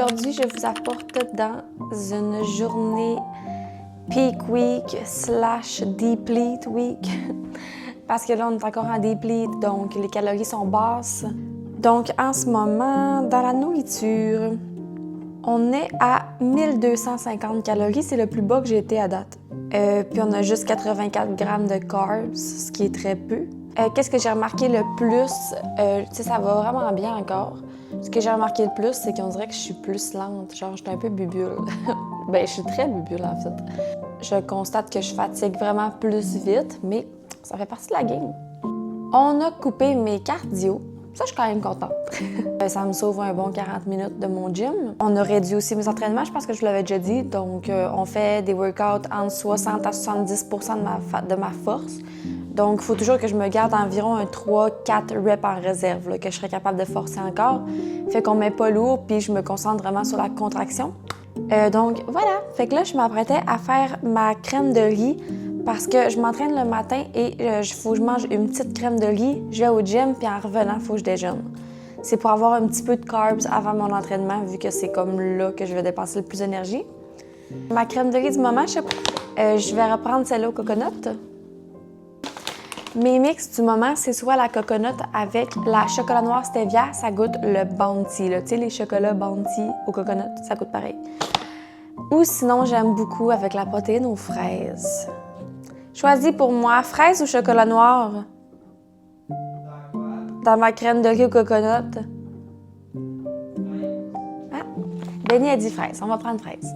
Aujourd'hui, je vous apporte dans une journée peak week / deplete week. Parce que là, on est encore en deplete, donc les calories sont basses. Donc, en ce moment, dans la nourriture, on est à 1250 calories. C'est le plus bas que j'ai été à date. Puis on a juste 84 grammes de carbs, ce qui est très peu. Qu'est-ce que j'ai remarqué le plus? Ça va vraiment bien encore. Ce que j'ai remarqué le plus, c'est qu'on dirait que je suis plus lente. Genre, je suis un peu bubule. Ben, je suis très bubule, en fait. Je constate que je fatigue vraiment plus vite, mais ça fait partie de la game. On a coupé mes cardio. Ça, je suis quand même contente. Ça me sauve un bon 40 minutes de mon gym. On a réduit aussi mes entraînements, je pense que je vous l'avais déjà dit. Donc, on fait des workouts entre 60 à 70 de ma force. Donc, il faut toujours que je me garde environ un 3-4 reps en réserve, là, que je serais capable de forcer encore. Fait qu'on met pas lourd, puis je me concentre vraiment sur la contraction. Donc, voilà. Fait que là, je m'apprêtais à faire ma crème de riz parce que je m'entraîne le matin et il faut que je mange une petite crème de riz. Je vais au gym, puis en revenant, il faut que je déjeune. C'est pour avoir un petit peu de carbs avant mon entraînement, vu que c'est comme là que je vais dépenser le plus d'énergie. Ma crème de riz du moment, je vais reprendre celle-là au coconut. Mes mix du moment, c'est soit la coconut avec la chocolat noir stevia, ça goûte le Bounty. Tu sais, les chocolats Bounty au coconut, ça goûte pareil. Ou sinon, j'aime beaucoup avec la protéine aux fraises. Choisis pour moi, fraise ou chocolat noir? Dans ma crème de riz au coconut. Ah, Benny a dit fraise. On va prendre fraise.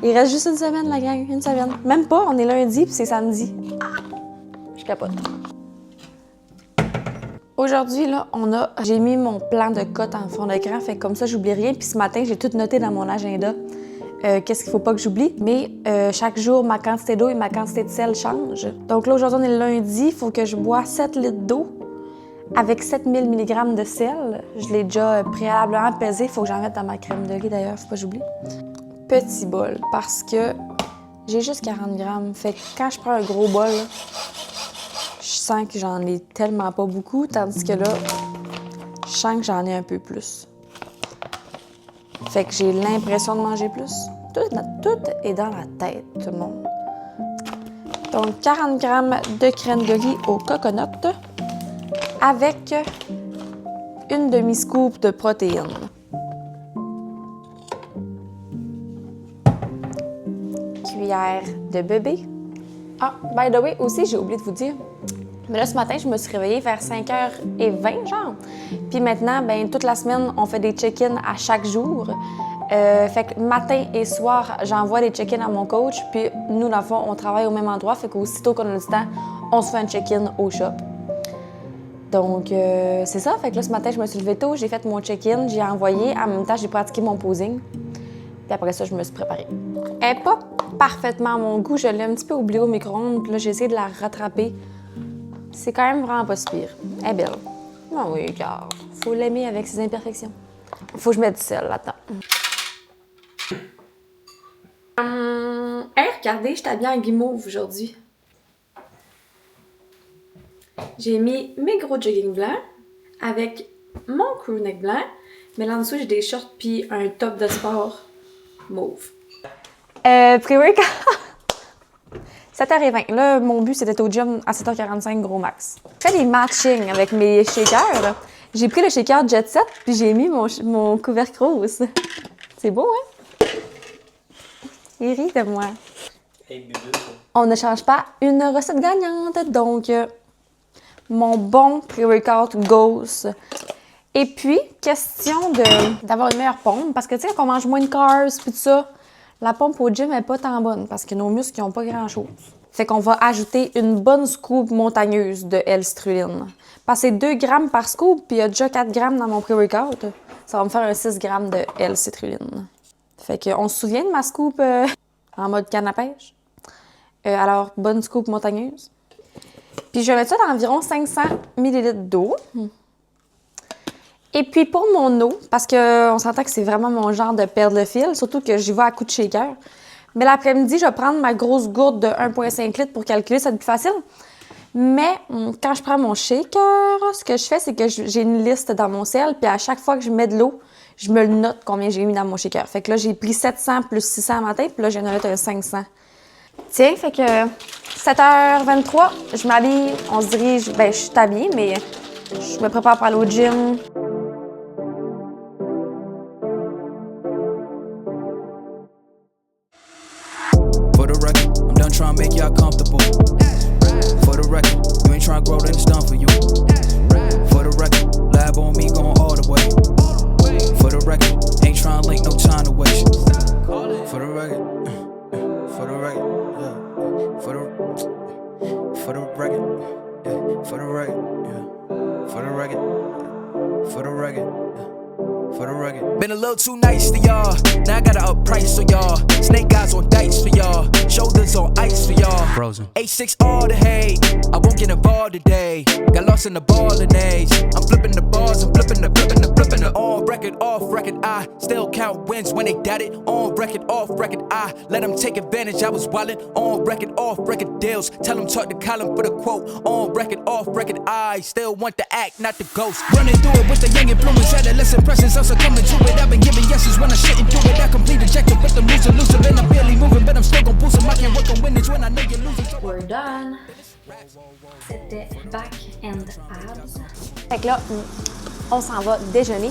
Il reste juste une semaine, la gang. Une semaine. Même pas, on est lundi puis c'est samedi. Je capote. Aujourd'hui, là, j'ai mis mon plan de cote en fond d'écran, fait comme ça, j'oublie rien. Puis ce matin, j'ai tout noté dans mon agenda. Qu'est-ce qu'il faut pas que j'oublie. Mais chaque jour, ma quantité d'eau et ma quantité de sel changent. Donc là, aujourd'hui, on est le lundi, il faut que je bois 7 litres d'eau avec 7000 mg de sel. Je l'ai déjà préalablement pesé, il faut que j'en mette dans ma crème de riz d'ailleurs, faut pas que j'oublie. Petit bol, parce que j'ai juste 40 grammes. Fait que quand je prends un gros bol, là, je sens que j'en ai tellement pas beaucoup, tandis que là, je sens que j'en ai un peu plus. Fait que j'ai l'impression de manger plus. Tout est dans la tête, tout le monde. Donc, 40 grammes de crème de riz au coconut avec une demi-scoop de protéines. Cuillère de bébé. Ah, by the way, aussi, j'ai oublié de vous dire, mais là, ce matin, je me suis réveillée vers 5h20, genre. Puis maintenant, ben toute la semaine, on fait des check-ins à chaque jour. Fait que matin et soir, j'envoie des check-ins à mon coach. Puis nous, dans le fond, on travaille au même endroit. Fait qu'aussitôt qu'on a du temps, on se fait un check-in au shop. Donc, c'est ça. Fait que là, ce matin, je me suis levée tôt, j'ai fait mon check-in, j'ai envoyé. En même temps, j'ai pratiqué mon posing. Puis après ça, je me suis préparée. Elle n'est pas parfaitement à mon goût. Je l'ai un petit peu oubliée au micro-ondes. Puis là, j'ai essayé de la rattraper. C'est quand même vraiment pas si pire. Elle est belle. Ah oui, car faut l'aimer avec ses imperfections. Faut que je mette du sel là-dedans. Hey, regardez, je suis habillée en guimauve aujourd'hui. J'ai mis mes gros jogging blancs avec mon crewneck blanc, mais là en dessous, j'ai des shorts puis un top de sport mauve. Pré-workout! 7h20. Là, mon but, c'était au gym à 7h45, gros max. Je fais des matchings avec mes shakers. Là. J'ai pris le shaker Jet Set, puis j'ai mis mon couvercle rose. C'est beau, hein? Il rit de moi. Hey, on ne change pas une recette gagnante. Donc, mon bon pré-workout goes. Et puis, question d'avoir une meilleure pompe. Parce que, tu sais, qu'on mange moins de carbs, puis tout ça, la pompe au gym n'est pas tant bonne parce que nos muscles n'ont pas grand-chose. Fait qu'on va ajouter une bonne scoop montagneuse de L-citrulline. Parce que c'est 2 grammes par scoop, puis il y a déjà 4 grammes dans mon pré-workout. Ça va me faire un 6 grammes de L-citrulline. Fait qu'on se souvient de ma scoop en mode canne à pêche. Alors, bonne scoop montagneuse. Puis je vais mettre ça dans environ 500 ml d'eau. Et puis pour mon eau, parce qu'on s'entend que c'est vraiment mon genre de perdre le fil, surtout que j'y vais à coup de shaker. Mais l'après-midi, je vais prendre ma grosse gourde de 1,5 litres pour calculer, ça va être plus facile. Mais quand je prends mon shaker, ce que je fais, c'est que j'ai une liste dans mon cell, puis à chaque fois que je mets de l'eau, je me le note combien j'ai mis dans mon shaker. Fait que là, j'ai pris 700 plus 600 à matin, puis là, j'ai un 500. Tiens, fait que 7h23, je m'habille, on se dirige, ben je suis habillée, mais je me prépare pour aller au gym. For the record, I'm done trying to make y'all comfortable. For the record, you ain't trying to grow, then it's done for you. For the record, lab on me going all the way. For the record, ain't trying to link, no time to waste. For the record, for the record, yeah. For the record, yeah. For the record, yeah. For the record, for the record, yeah. For the record. Been a little too nice to y'all. Now I gotta up price for y'all. Snake eyes on dice for y'all. Shoulders on ice for y'all. Frozen. H6 all the hate. I won't get involved today. Got lost in the ball and age. I'm flipping the bars. I'm flipping the on record, off record. I still count wins when they doubt it. On record, off record. I let them take advantage. I was wildin'. On record, off record deals. Tell them talk to Colin for the quote. On record, off record. I still want the act, not the ghost. Running through it with the young influence. Adolescent presence. I'm succumbing to it. I've been giving yeses when I shouldn't do it. I complete ejected, but the moves elusive. And I'm barely moving, but I'm still gon' boost them. I can't work on winnings when I know you're losing. We're done. C'était back and abs. Fait que là, on s'en va déjeuner.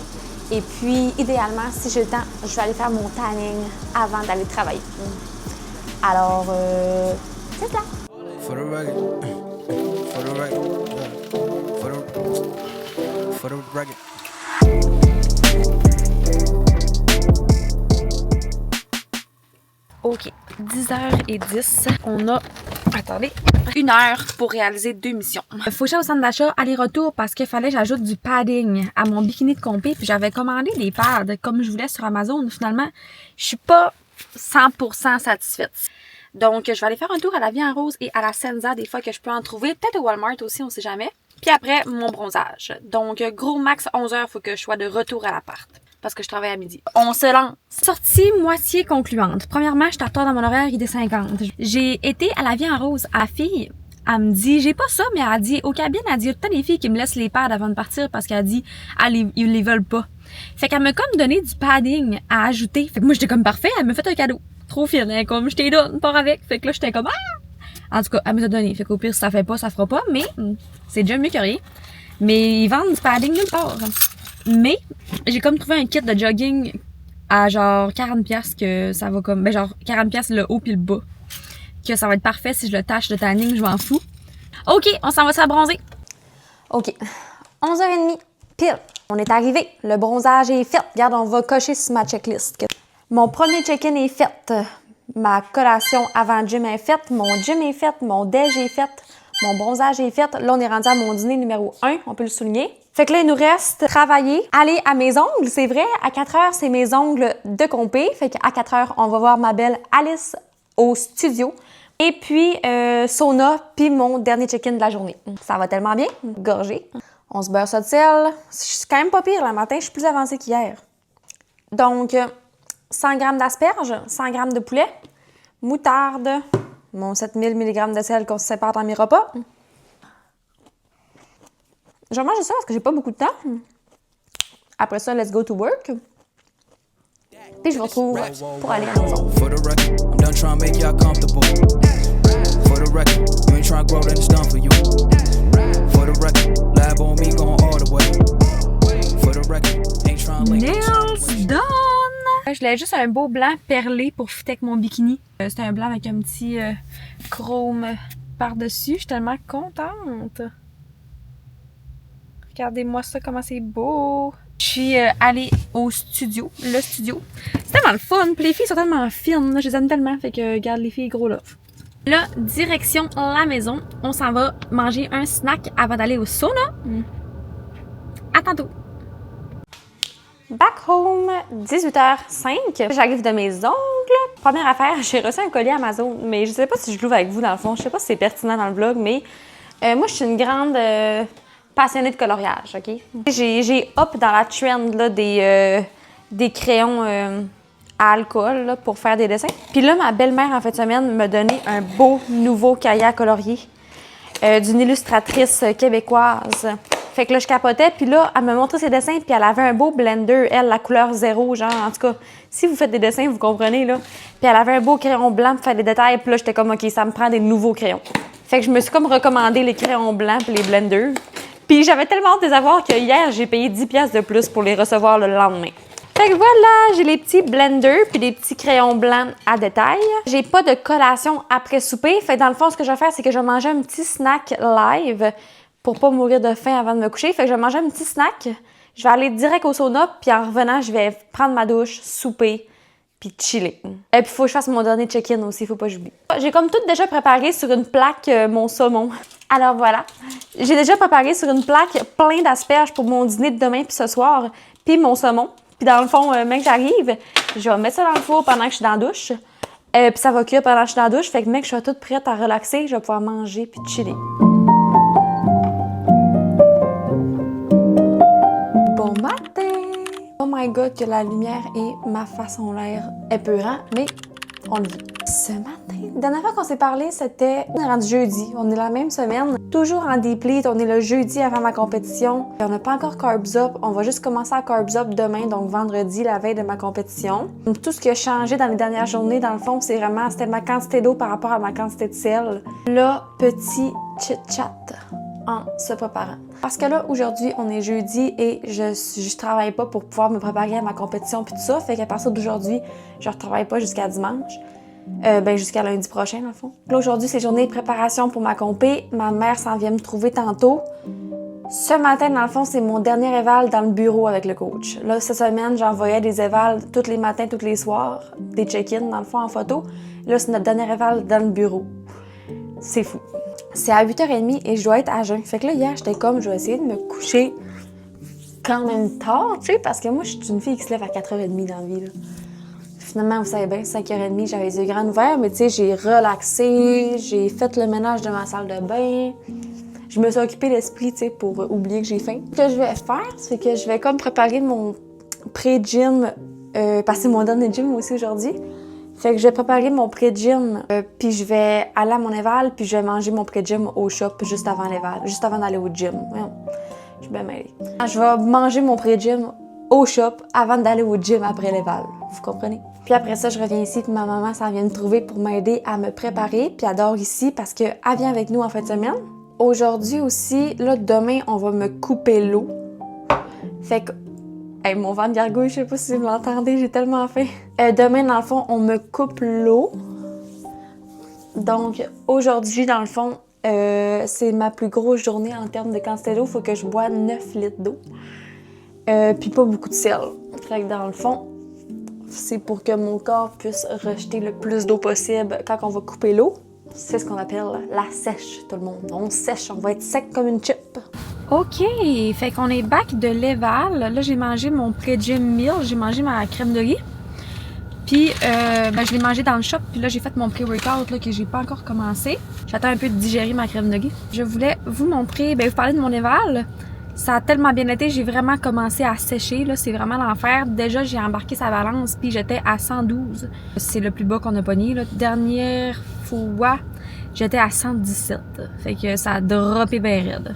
Et puis, idéalement, si j'ai le temps, je vais aller faire mon tanning avant d'aller travailler. Alors, c'est ça. For the record, for the record, for the record. OK, 10h10, on a, attendez, 1 heure pour réaliser 2 missions. Faut que j'aille au centre d'achat, aller-retour, parce qu'il fallait que j'ajoute du padding à mon bikini de compé, puis j'avais commandé des pads comme je voulais sur Amazon. Finalement, je suis pas 100% satisfaite. Donc, je vais aller faire un tour à la Vie en Rose et à la Senza, des fois que je peux en trouver, peut-être au Walmart aussi, on sait jamais. Puis après, mon bronzage. Donc, gros max 11h, faut que je sois de retour à l'appart. Parce que je travaille à midi. On se lance. Sortie moitié concluante. Premièrement, je t'attends dans mon horaire, il est 50. J'ai été à la Vie en Rose. À la fille, elle me dit, j'ai pas ça, mais elle dit, aux cabines, elle dit, il y a tout le temps des filles qui me laissent les pads avant de partir parce qu'elle dit, ils les veulent pas. Fait qu'elle m'a comme donné du padding à ajouter. Fait que moi, j'étais comme parfait, elle m'a fait un cadeau. Trop fine, hein, comme je t'ai donné, part avec. Fait que là, j'étais comme, ah! En tout cas, elle me a donné. Fait qu'au pire, si ça fait pas, ça fera pas, mais c'est déjà mieux que rien. Mais ils vendent du padding nulle part. Mais j'ai comme trouvé un kit de jogging à genre 40$ que ça va comme, ben genre 40$ le haut puis le bas. Que ça va être parfait si je le tâche de tanning, je m'en fous. OK, on s'en va se bronzer. OK, 11h30, pile. On est arrivé, le bronzage est fait. Regarde, on va cocher sur ma checklist. Mon premier check-in est fait. Ma collation avant le gym est faite. Mon gym est fait. Mon déj est fait. Mon bronzage est fait. Là, on est rendu à mon dîner numéro 1, on peut le souligner. Fait que là, il nous reste travailler, aller à mes ongles. C'est vrai, à 4h, c'est mes ongles de compé. Fait qu'à 4h, on va voir ma belle Alice au studio. Et puis, sauna, puis mon dernier check-in de la journée. Ça va tellement bien, gorgé. On se beurre ça de sel. C'est quand même pas pire, le matin, je suis plus avancée qu'hier. Donc, 100 g d'asperges, 100 g de poulet, moutarde, mon 7000 mg de sel qu'on se sépare dans mes repas. Je vais manger ça parce que j'ai pas beaucoup de temps. Après ça, let's go to work. Puis je vous retrouve pour aller à la maison. For the record, I'm done trying to make y'all comfortable. For the record, you ain't trying to grow, then it's done for you. For the record, lab on me going all the way. For the record, ain't trying to link. Nails done! Je voulais juste un beau blanc perlé pour fitter avec mon bikini. C'était un blanc avec un petit chrome par-dessus. Je suis tellement contente. Regardez-moi ça, comment c'est beau. Je suis allée au studio, le studio. C'est tellement le fun. Puis les filles sont tellement fines. Là, je les aime tellement. Fait que, regarde, les filles, gros love. Là, direction la maison. On s'en va manger un snack avant d'aller au sauna. À tantôt. Back home, 18h05. J'arrive de mes ongles. Première affaire, j'ai reçu un colis Amazon, mais je sais pas si je l'ouvre avec vous dans le fond. Je sais pas si c'est pertinent dans le vlog, mais moi, je suis une grande passionnée de coloriage, OK? J'ai hop dans la trend là, des crayons à alcool là, pour faire des dessins. Puis là, ma belle-mère, en fin de semaine, m'a donné un beau nouveau cahier à colorier d'une illustratrice québécoise. Fait que là, je capotais, puis là, elle me montrait ses dessins, puis elle avait un beau blender, elle, la couleur 0, genre, en tout cas, si vous faites des dessins, vous comprenez, là. Puis elle avait un beau crayon blanc pour faire des détails, puis là, j'étais comme, OK, ça me prend des nouveaux crayons. Fait que je me suis comme recommandé les crayons blancs puis les blenders. Puis j'avais tellement hâte de les avoir que hier, j'ai payé 10$ de plus pour les recevoir le lendemain. Fait que voilà, j'ai les petits blenders puis des petits crayons blancs à détail. J'ai pas de collation après souper. Fait que dans le fond, ce que je vais faire, c'est que je vais manger un petit snack live pour pas mourir de faim avant de me coucher. Fait que je vais manger un petit snack. Je vais aller direct au sauna puis en revenant, je vais prendre ma douche, souper puis chiller. Et puis faut que je fasse mon dernier check-in aussi, faut pas que j'oublie. J'ai comme tout déjà préparé sur une plaque mon saumon. Alors voilà, j'ai déjà préparé sur une plaque plein d'asperges pour mon dîner de demain puis ce soir, puis mon saumon. Puis dans le fond, mec, j'arrive, je vais mettre ça dans le four pendant que je suis dans la douche. Puis ça va cuire pendant que je suis dans la douche. Fait que mec, je suis toute prête à relaxer. Je vais pouvoir manger puis chiller. Bon matin! Oh my God, que la lumière et ma face ont l'air épeurant, mais on le vit. Ce matin, la dernière fois qu'on s'est parlé, c'était... On est rendu jeudi, on est la même semaine. Toujours en deplete, on est le jeudi avant ma compétition. On n'a pas encore carbs up, on va juste commencer à carbs up demain, donc vendredi, la veille de ma compétition. Donc, tout ce qui a changé dans les dernières journées, dans le fond, c'est vraiment, c'était ma quantité d'eau par rapport à ma quantité de sel. Là, petit chit-chat en se préparant. Parce que là, aujourd'hui, on est jeudi et je travaille pas pour pouvoir me préparer à ma compétition puis tout ça. Fait qu'à partir d'aujourd'hui, je ne retravaille pas jusqu'à dimanche. Jusqu'à lundi prochain, dans le fond. Là, aujourd'hui, c'est journée de préparation pour ma compé. Ma mère s'en vient me trouver tantôt. Ce matin, dans le fond, c'est mon dernier éval dans le bureau avec le coach. Là, cette semaine, j'envoyais des évals tous les matins, tous les soirs, des check-ins, dans le fond, en photo. Là, c'est notre dernier éval dans le bureau. C'est fou. C'est à 8h30 et je dois être à jeun. Fait que là, hier, j'étais comme, je vais essayer de me coucher quand même tard, tu sais, parce que moi, je suis une fille qui se lève à 4h30 dans la vie, là. Finalement, vous savez bien, 5h30, j'avais les yeux grands ouverts, mais tu sais, j'ai relaxé, j'ai fait le ménage de ma salle de bain. Je me suis occupée l'esprit, tu sais, pour oublier que j'ai faim. Ce que je vais faire, c'est que je vais comme préparer mon pré-gym, parce que c'est mon dernier gym aussi aujourd'hui. Fait que je vais préparer mon pré-gym, puis je vais aller à mon éval, puis je vais manger mon pré-gym au shop juste avant l'éval, juste avant d'aller au gym. Je suis bien mêlée. Je vais manger mon pré-gym au shop avant d'aller au gym après l'éval. Vous comprenez? Puis après ça, je reviens ici, puis ma maman s'en vient me trouver pour m'aider à me préparer. Puis elle dort ici parce qu'elle vient avec nous en fin de semaine. Aujourd'hui aussi, là, demain, on va me couper l'eau. Fait que... Hey, mon ventre gargouille, je sais pas si vous l'entendez, j'ai tellement faim. Demain, dans le fond, on me coupe l'eau. Donc, aujourd'hui, dans le fond, c'est ma plus grosse journée en termes de quantité d'eau. Il faut que je bois 9 litres d'eau. Puis pas beaucoup de sel. Fait que dans le fond, c'est pour que mon corps puisse rejeter le plus d'eau possible quand on va couper l'eau. C'est ce qu'on appelle la sèche, tout le monde. On sèche, on va être sec comme une chip. OK, fait qu'on est back de l'éval. Là, j'ai mangé mon pré-gym meal, j'ai mangé ma crème de riz. Puis, je l'ai mangé dans le shop. Puis là, j'ai fait mon pré-workout là, que j'ai pas encore commencé. J'attends un peu de digérer ma crème de riz. Je voulais vous montrer, vous parler de mon éval. Ça a tellement bien été, j'ai vraiment commencé à sécher, là, c'est vraiment l'enfer. Déjà, j'ai embarqué sa balance, puis j'étais à 112. C'est le plus bas qu'on a pogné, là. Dernière fois, j'étais à 117. Fait que ça a droppé bien raide.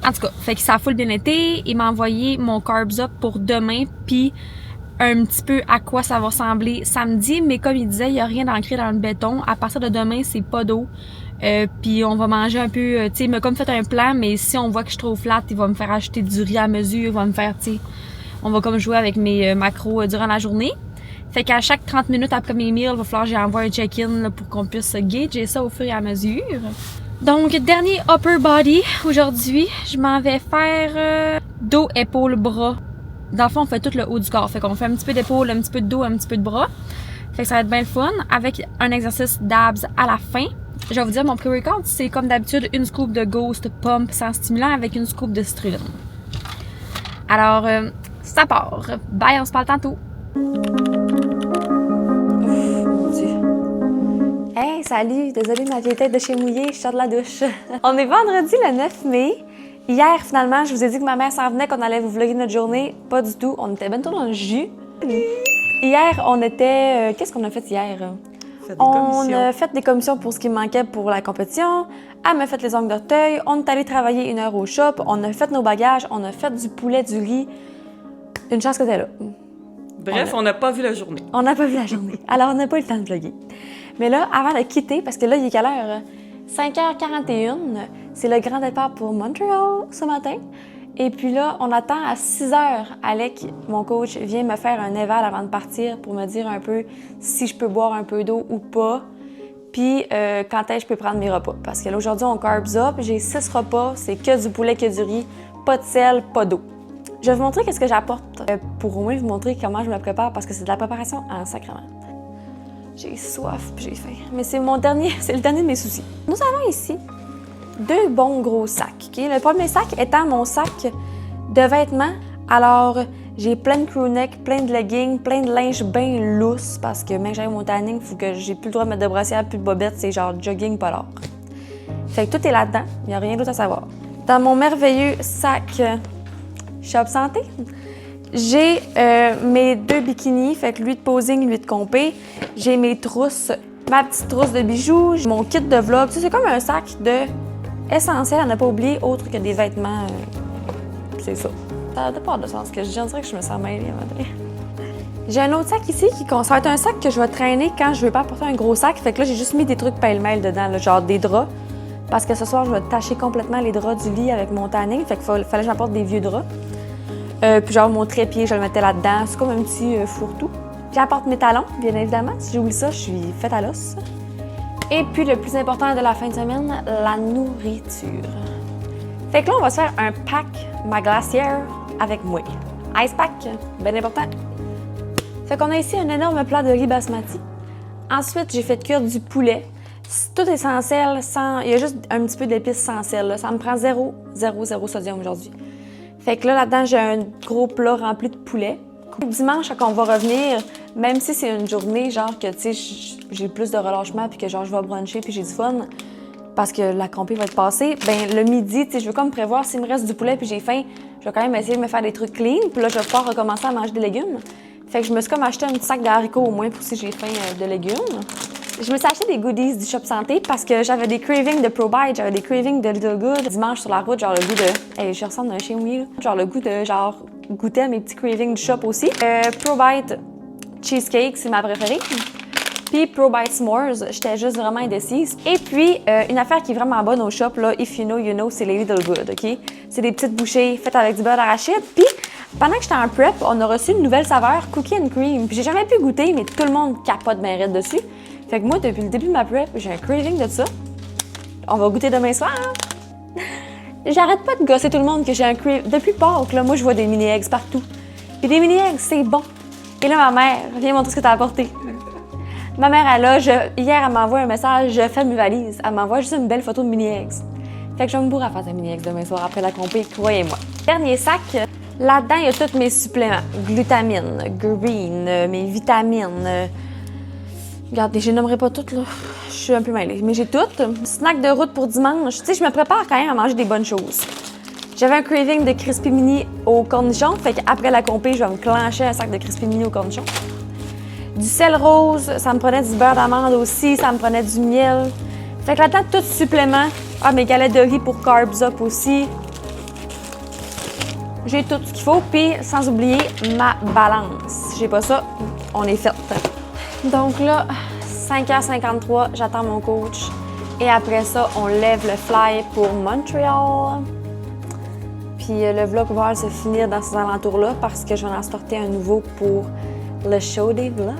En tout cas, fait que ça a full bien été. Il m'a envoyé mon carbs up pour demain, puis un petit peu à quoi ça va ressembler samedi. Mais comme il disait, il n'y a rien d'ancré dans le béton. À partir de demain, c'est pas d'eau. Puis on va manger un peu, tu sais, il m'a comme fait un plan, mais si on voit que je suis trop flat, il va me faire acheter du riz à mesure, il va me faire, tu sais, on va comme jouer avec mes macros durant la journée. Fait qu'à chaque 30 minutes après mes meals, il va falloir que j'envoie un check-in pour qu'on puisse gager ça au fur et à mesure. Donc, dernier upper body, aujourd'hui, je m'en vais faire dos, épaules, bras. Dans le fond, on fait tout le haut du corps, fait qu'on fait un petit peu d'épaule, un petit peu de dos, un petit peu de bras. Fait que ça va être bien le fun, avec un exercice d'abs à la fin. Je vais vous dire, mon pré-workout, c'est comme d'habitude une scoop de Ghost Pump sans stimulant avec une scoop de citrulline. Alors, ça part. Bye, on se parle tantôt. Mon Dieu. Hey, salut! Désolée, ma vieille tête de chien mouillé, je sors de la douche. On est vendredi le 9 mai. Hier, finalement, je vous ai dit que ma mère s'en venait, qu'on allait vous vlogger notre journée. Pas du tout. On était bientôt dans le jus. Hier, on était... Qu'est-ce qu'on a fait hier? fait des On commissions. a fait des commissions pour ce qui me manquait pour la compétition. Elle m'a fait les ongles d'orteil. On est allé travailler 1 heure au shop. On a fait nos bagages. On a fait du poulet, du riz. Une chance que t'es là. Bref, on n'a pas vu la journée. On n'a pas vu la journée. Alors, on n'a pas eu le temps de vlogger. Mais là, avant de quitter, parce que là, il est quelle heure? 5h41. C'est le grand départ pour Montréal ce matin. Et puis là, on attend à 6h. Alec, mon coach, vient me faire un éval avant de partir pour me dire un peu si je peux boire un peu d'eau ou pas. Puis quand est-ce que je peux prendre mes repas. Parce que là, aujourd'hui, on carbs up. J'ai 6 repas. C'est que du poulet, que du riz. Pas de sel, pas d'eau. Je vais vous montrer qu'est-ce que j'apporte pour au moins vous montrer comment je me prépare parce que c'est de la préparation en sacrement. J'ai soif puis j'ai faim. Mais c'est le dernier de mes soucis. Nous avons ici 2 bons gros sacs. Okay? Le premier sac étant mon sac de vêtements. Alors, j'ai plein de crew-neck, plein de leggings, plein de linge bien lousse parce que même que j'arrive mon tanning, il faut que j'ai plus le droit de mettre de brassière, plus de bobettes, c'est genre jogging polar. Fait que tout est là-dedans, il n'y a rien d'autre à savoir. Dans mon merveilleux sac Shop Santé, j'ai mes 2 bikinis, fait que lui de posing, lui de compé. J'ai mes trousses, ma petite trousse de bijoux, j'ai mon kit de vlog. Tu sais, c'est comme un sac de essentiel à ne pas oublier, autre que des vêtements. C'est ça. Ça n'a pas de sens ce que je dis, on dirait que je me sens mêlée à un moment donné. J'ai un autre sac ici ça va être un sac que je vais traîner quand je veux pas apporter un gros sac. Fait que là, j'ai juste mis des trucs pêle-mêle dedans, là, genre des draps. Parce que ce soir, je vais tacher complètement les draps du lit avec mon tanning. Fait qu'il fallait que j'apporte des vieux draps. Puis genre mon trépied, je le mettais là-dedans. C'est comme un petit fourre-tout. J'apporte mes talons, bien évidemment. Si j'oublie ça, je suis faite à l'os. Et puis le plus important de la fin de semaine, la nourriture. Fait que là, on va se faire un pack ma glacière avec moi. Ice pack, bien important. Fait qu'on a ici un énorme plat de riz basmati. Ensuite, j'ai fait cuire du poulet. C'est tout essentiel, il y a juste un petit peu d'épices sans sel. Là. Ça me prend 0 sodium aujourd'hui. Fait que là-dedans, j'ai un gros plat rempli de poulet. Dimanche, quand on va revenir, même si c'est une journée, genre que, tu sais, j'ai plus de relâchement puis que, genre, je vais bruncher puis j'ai du fun parce que la compé va être passée, ben le midi, tu sais, je veux comme prévoir s'il me reste du poulet puis j'ai faim, je vais quand même essayer de me faire des trucs clean puis là, je vais pouvoir recommencer à manger des légumes. Fait que je me suis comme acheté un petit sac de haricots au moins pour si j'ai faim de légumes. Je me suis acheté des goodies du Shop Santé parce que j'avais des cravings de ProBite, j'avais des cravings de Little Good. Dimanche sur la route, genre le goût de... Hey, je ressemble à un chien mouillé, là. Genre le goût de, genre, goûter à mes petits cravings du shop aussi. ProBite Cheesecake, c'est ma préférée. Puis ProBite S'mores, j'étais juste vraiment indécise. Et puis, une affaire qui est vraiment bonne au shop, là, if you know, you know, c'est les Little Good, OK? C'est des petites bouchées faites avec du beurre d'arachide. Puis, pendant que j'étais en prep, on a reçu une nouvelle saveur, Cookie and Cream. Puis j'ai jamais pu goûter, mais tout le monde capote bien raide dessus. Fait que moi, depuis le début de ma prep, j'ai un craving de ça. On va goûter demain soir. J'arrête pas de gosser tout le monde que j'ai un craving. Depuis Pâques, là, moi, je vois des mini-eggs partout. Puis des mini-eggs, c'est bon. Et là, ma mère, viens montrer ce que t'as apporté. Ma mère, hier, elle m'envoie un message, je fais mes valises. Elle m'envoie juste une belle photo de mini-eggs. Fait que je vais me bourrer à faire des mini-eggs demain soir après la compé, croyez-moi. Dernier sac, là-dedans, il y a tous mes suppléments. Glutamine, green, mes vitamines. Regardez, je les nommerai pas toutes, là. Je suis un peu mêlée, mais j'ai toutes. Snack de route pour dimanche. Tu sais, je me prépare quand même à manger des bonnes choses. J'avais un craving de crispy mini au cornichon, fait qu'après la compé, je vais me clencher un sac de crispy mini au cornichon. Du sel rose, ça me prenait du beurre d'amande aussi, ça me prenait du miel. Fait que là-dedans, tout supplément. Ah, mes galettes de riz pour carbs up aussi. J'ai tout ce qu'il faut, puis sans oublier ma balance. Si j'ai pas ça, on est fait. Donc là, 5h53, j'attends mon coach. Et après ça, on lève le fly pour Montréal. Puis le vlog va se finir dans ces alentours-là parce que je vais en sortir un nouveau pour le show des vlogs.